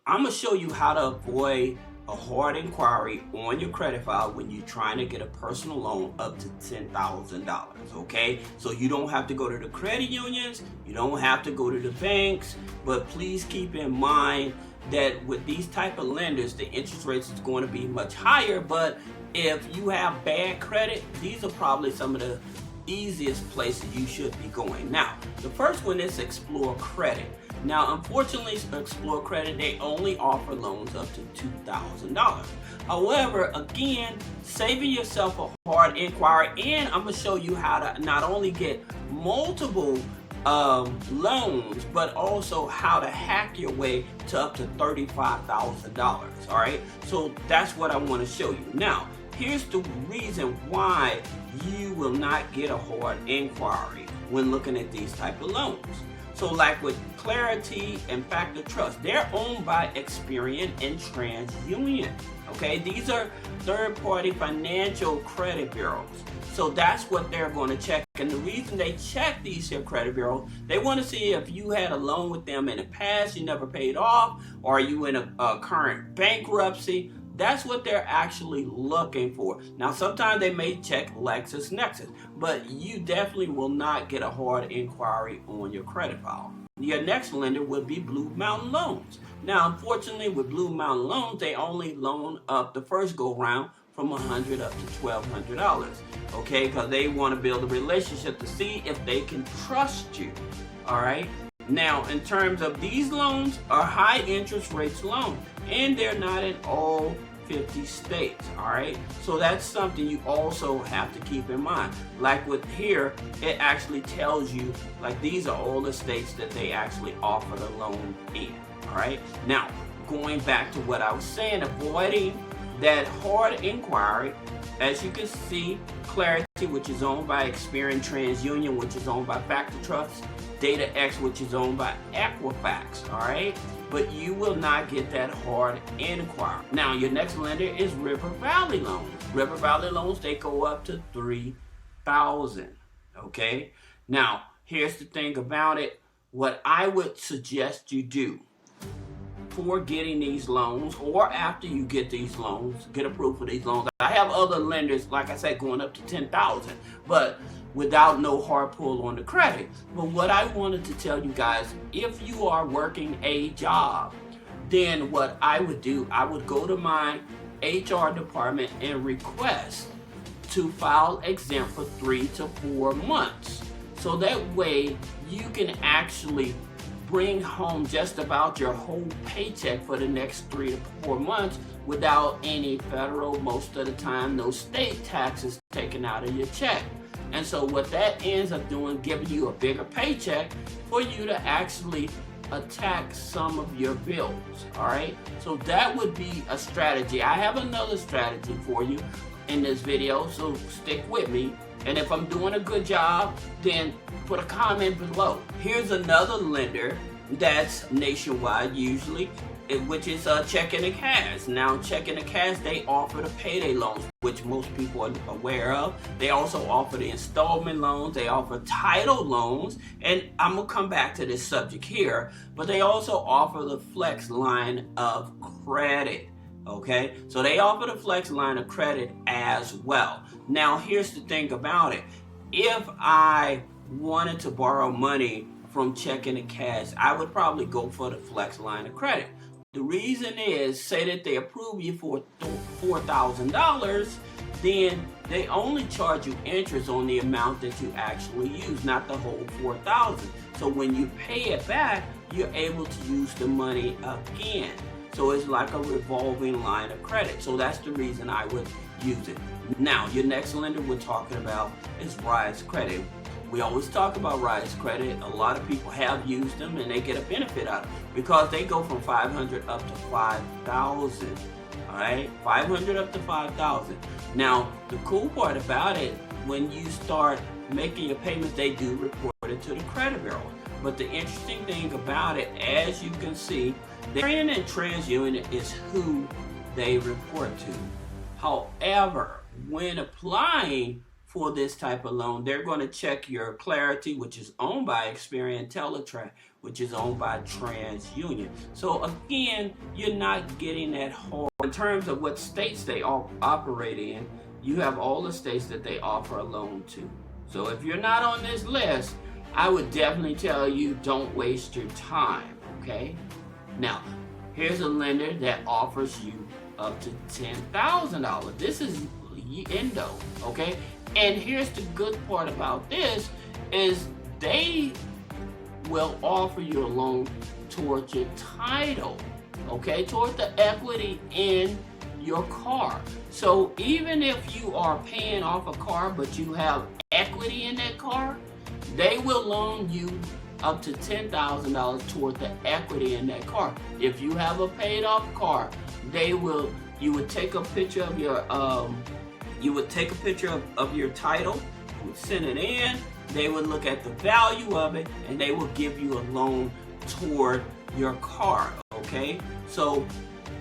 I'm going to show you how to avoid a hard inquiry on your credit file when you're trying to get a personal loan up to $10,000, okay? So you don't have to go to the credit unions, you don't have to go to the banks, but please keep in mind that with these type of lenders, the interest rates is going to be much higher, but if you have bad credit, these are probably some of the easiest places you should be going. Now, the first one is Explore Credit. Now, unfortunately, Explore Credit, they only offer loans up to $2,000. However, again, saving yourself a hard inquiry, and I'm going to show you how to not only get multiple loans, but also how to hack your way to up to $35,000. All right, so that's what I want to show you. Now, here's the reason why you will not get a hard inquiry when looking at these type of loans. So like with Clarity and Factor Trust, they're owned by Experian and TransUnion. Okay, these are third-party financial credit bureaus. So that's what they're going to check. And the reason they check these here credit bureaus, they want to see if you had a loan with them in the past, you never paid off, or are you in a current bankruptcy. That's what they're actually looking for. Now, sometimes they may check LexisNexis, but you definitely will not get a hard inquiry on your credit file. Your next lender would be Blue Mountain Loans. Now, unfortunately, with Blue Mountain Loans, they only loan up the first go-round from $100 up to $1,200, okay? Because they want to build a relationship to see if they can trust you, all right? Now, in terms of these loans, are high interest rates loans, and they're not in all 50 states, all right? So that's something you also have to keep in mind. Like with here, it actually tells you, like these are all the states that they actually offer the loan in, all right? Now, going back to what I was saying, avoiding that hard inquiry, as you can see, Clarity, which is owned by Experian, TransUnion, which is owned by Factor Trust, DataX, which is owned by Equifax, all right? But you will not get that hard inquiry. Now, your next lender is River Valley Loans. River Valley Loans, they go up to $3,000, okay? Now, here's the thing about it. What I would suggest you do for getting these loans, or after you get these loans, get approved for these loans. I have other lenders, like I said, going up to $10,000, but without no hard pull on the credit. But what I wanted to tell you guys, if you are working a job, then what I would do, I would go to my HR department and request to file exempt for 3 to 4 months. So that way you can actually bring home just about your whole paycheck for the next 3 to 4 months without any federal, most of the time, no state taxes taken out of your check. And so what that ends up doing, giving you a bigger paycheck for you to actually attack some of your bills, all right? So that would be a strategy. I have another strategy for you in this video, so stick with me. And if I'm doing a good job, then put a comment below. Here's another lender that's nationwide usually, which is Checking and Cash. Now, Checking and Cash, they offer the payday loans, which most people are aware of. They also offer the installment loans. They offer title loans. And I'm going to come back to this subject here. But they also offer the flex line of credit. Okay, so they offer the flex line of credit as well. Now, here's the thing about it. If I wanted to borrow money from Checking and Cash, I would probably go for the flex line of credit. The reason is, say that they approve you for $4,000, then they only charge you interest on the amount that you actually use, not the whole $4,000. So when you pay it back, you're able to use the money again. So it's like a revolving line of credit. So that's the reason I would use it. Now, your next lender we're talking about is Rise Credit. We always talk about Rise Credit. A lot of people have used them and they get a benefit out of it because they go from $500 up to $5,000. All right, $500 up to $5,000. Now, the cool part about it, when you start making your payments, they do report it to the credit bureau. But the interesting thing about it, as you can see, Veridian and TransUnion is who they report to. However, when applying for this type of loan. They're going to check your Clarity, which is owned by Experian, Teletrack, which is owned by TransUnion. So again, you're not getting that hard. In terms of what states they all operate in, you have all the states that they offer a loan to. So if you're not on this list, I would definitely tell you don't waste your time, okay? Now, here's a lender that offers you up to $10,000. This is Yendo, okay? And here's the good part about this is they will offer you a loan towards your title, okay? Toward the equity in your car. So even if you are paying off a car but you have equity in that car, they will loan you up to $10,000 toward the equity in that car. If you have a paid off car, you would take a picture of your title, you would send it in, they would look at the value of it, and they will give you a loan toward your car, okay? So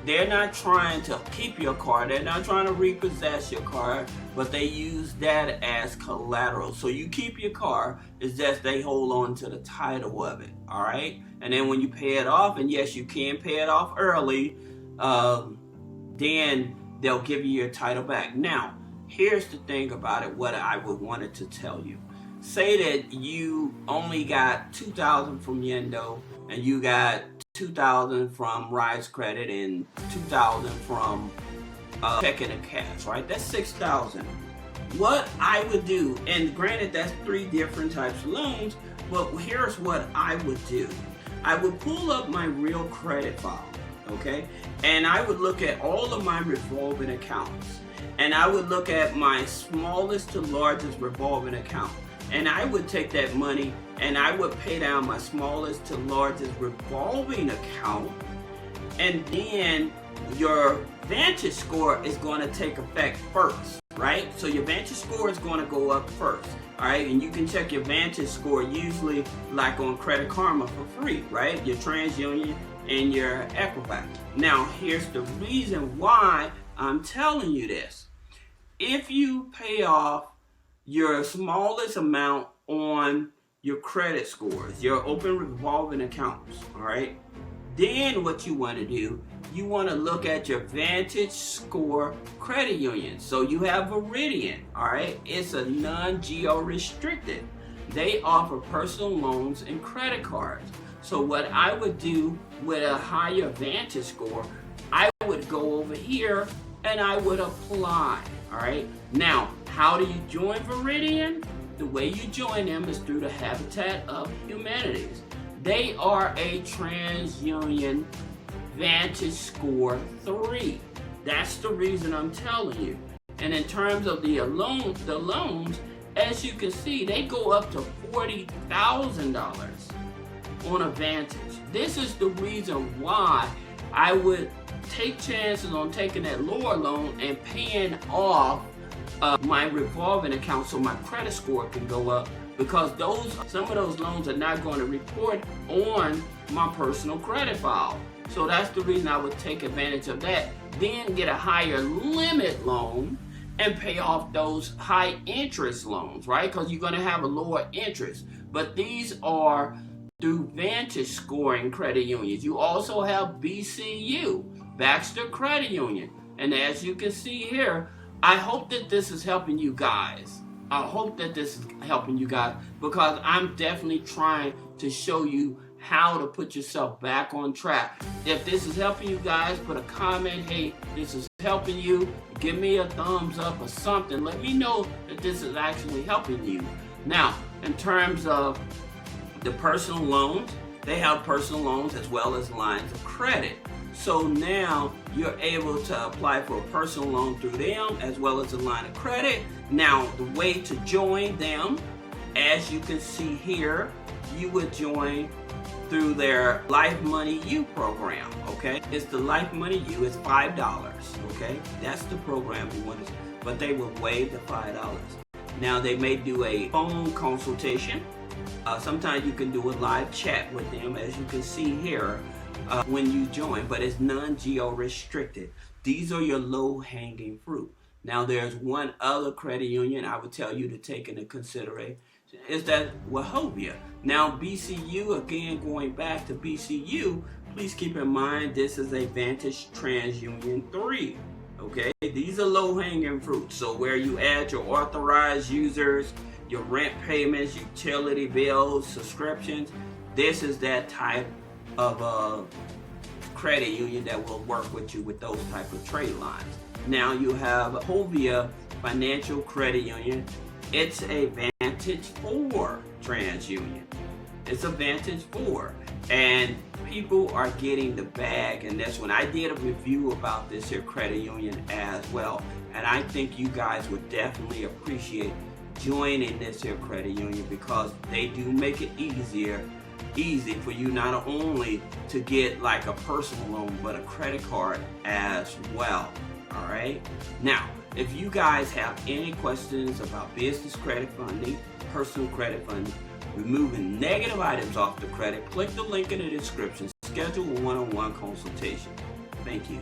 they're not trying to keep your car, they're not trying to repossess your car, but they use that as collateral. So you keep your car, it's just they hold on to the title of it, all right? And then when you pay it off, and yes, you can pay it off early, then they'll give you your title back. Now, here's the thing about it, what I would wanted to tell you. Say that you only got $2,000 from Yendo, and you got $2,000 from Rise Credit and $2,000 from checking and cash, right? That's $6,000. What I would do, and granted that's 3 different types of loans, but here's what I would do. I would pull up my real credit file, okay? And I would look at all of my revolving accounts. And I would look at my smallest to largest revolving account. And I would take that money and I would pay down my smallest to largest revolving account. And then your Vantage score is going to take effect first, right? So your Vantage score is going to go up first, all right? And you can check your Vantage score usually like on Credit Karma for free, right? Your TransUnion and your Equifax. Now, here's the reason why I'm telling you this. If you pay off your smallest amount on your credit scores, your open revolving accounts, all right? Then what you want to do, you want to look at your Vantage Score credit union. So you have Veridian, all right? It's a non-geo restricted. They offer personal loans and credit cards. So what I would do with a higher Vantage score, I would go over here and I would apply, all right? Now, how do you join Veridian? The way you join them is through the Habitat of Humanities. They are a TransUnion Vantage Score 3. That's the reason I'm telling you. And in terms of the loans, as you can see, they go up to $40,000 on a Vantage. This is the reason why I would take chances on taking that lower loan and paying off my revolving account so my credit score can go up, because some of those loans are not going to report on my personal credit file. So that's the reason I would take advantage of that, then get a higher limit loan and pay off those high interest loans, right? Because you're going to have a lower interest. But these are through Vantage scoring credit unions. You also have BCU, Baxter Credit Union. And as you can see here, I hope that this is helping you guys. I hope that this is helping you guys, because I'm definitely trying to show you how to put yourself back on track. If this is helping you guys, put a comment, hey, this is helping you. Give me a thumbs up or something. Let me know that this is actually helping you. Now, in terms of the personal loans, they have personal loans as well as lines of credit. So now you're able to apply for a personal loan through them as well as a line of credit. Now, the way to join them, as you can see here, you would join through their Life Money U program, okay? It's the Life Money U, it's $5, okay? That's the program you want to, but they will waive the $5. Now, they may do a phone consultation. Sometimes you can do a live chat with them, as you can see here, when you join, but it's non-geo restricted. These are your low-hanging fruit. Now there's one other credit union I would tell you to take into consideration, is that Jovia. Now BCU, again going back to BCU, please keep in mind this is a Vantage TransUnion 3. Okay, these are low-hanging fruits. So where you add your authorized users, your rent payments, utility bills, subscriptions, this is that type of credit union that will work with you with those type of trade lines. Now you have Jovia Financial Credit Union. It's a Vantage 4 TransUnion. It's a Vantage 4. And people are getting the bag, and that's when I did a review about this here credit union as well. And I think you guys would definitely appreciate joining this here credit union, because they do make it easy for you not only to get like a personal loan, but a credit card as well. All right. Now, if you guys have any questions about business credit funding, personal credit funding, removing negative items off the credit, click the link in the description. Schedule a one-on-one consultation. Thank you.